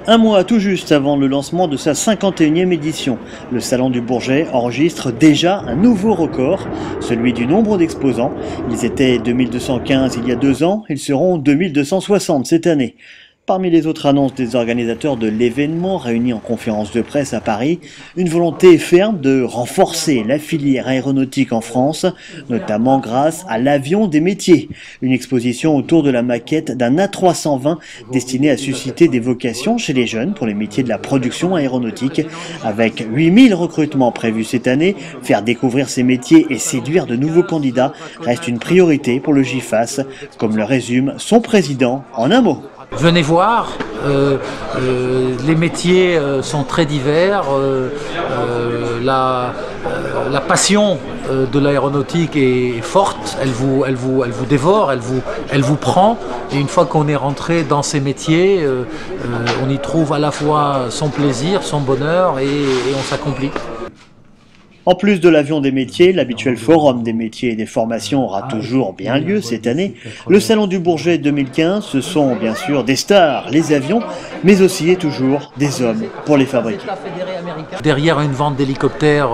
Un mois tout juste avant le lancement de sa 51e édition, le Salon du Bourget enregistre déjà un nouveau record, celui du nombre d'exposants. Ils étaient 2215 il y a 2 ans, ils seront 2260 cette année. Parmi les autres annonces des organisateurs de l'événement réunis en conférence de presse à Paris, une volonté ferme de renforcer la filière aéronautique en France, notamment grâce à l'avion des métiers. Une exposition autour de la maquette d'un A320 destiné à susciter des vocations chez les jeunes pour les métiers de la production aéronautique. Avec 8000 recrutements prévus cette année, faire découvrir ces métiers et séduire de nouveaux candidats reste une priorité pour le GIFAS, comme le résume son président en un mot. Venez voir, les métiers sont très divers, la passion de l'aéronautique est forte, elle vous dévore, elle vous prend, et une fois qu'on est rentré dans ces métiers, on y trouve à la fois son plaisir, son bonheur et on s'accomplit. En plus de l'avion des métiers, l'habituel forum des métiers et des formations aura toujours bien lieu cette année. Le Salon du Bourget 2015, ce sont bien sûr des stars, les avions, mais aussi et toujours des hommes pour les fabriquer. Derrière une vente d'hélicoptères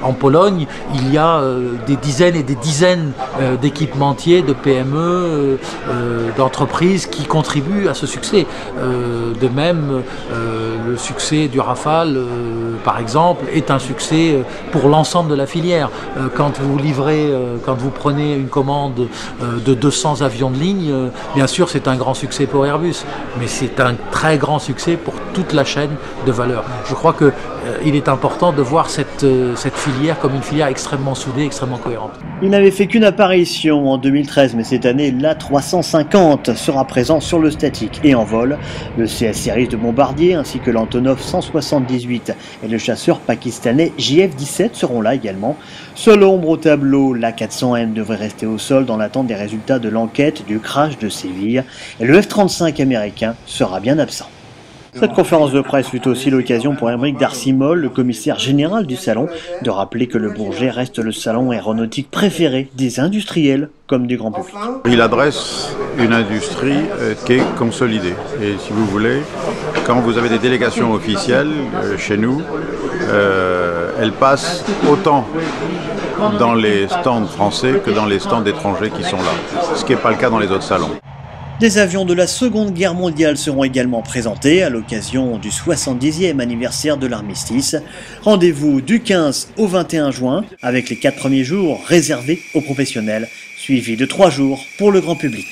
en Pologne, il y a des dizaines et des dizaines d'équipementiers, de PME, d'entreprises qui contribuent à ce succès. De même, le succès du Rafale, par exemple, est un succès pour l'ensemble de la filière. Quand vous livrez, quand vous prenez une commande de 200 avions de ligne, bien sûr c'est un grand succès pour Airbus, mais c'est un très grand succès pour toute la chaîne de valeur. Je crois qu'il est important de voir cette filière comme une filière extrêmement soudée, extrêmement cohérente. Il n'avait fait qu'une apparition en 2013, mais cette année, l'A350 sera présent sur le statique et en vol. Le CS Series de Bombardier ainsi que l'Antonov 178 et le chasseur pakistanais JF-17 seront là également. Seule ombre au tableau, l'A400M devrait rester au sol dans l'attente des résultats de l'enquête du crash de Séville. Et le F-35 américain sera bien absent. Cette conférence de presse fut aussi l'occasion pour Aymeric D'Arcimol, le commissaire général du salon, de rappeler que le Bourget reste le salon aéronautique préféré des industriels comme du grand public. Il adresse une industrie qui est consolidée. Et si vous voulez, quand vous avez des délégations officielles chez nous, elles passent autant dans les stands français que dans les stands étrangers qui sont là, ce qui n'est pas le cas dans les autres salons. Des avions de la Seconde Guerre mondiale seront également présentés à l'occasion du 70e anniversaire de l'armistice. Rendez-vous du 15 au 21 juin avec les 4 premiers jours réservés aux professionnels, suivis de 3 jours pour le grand public.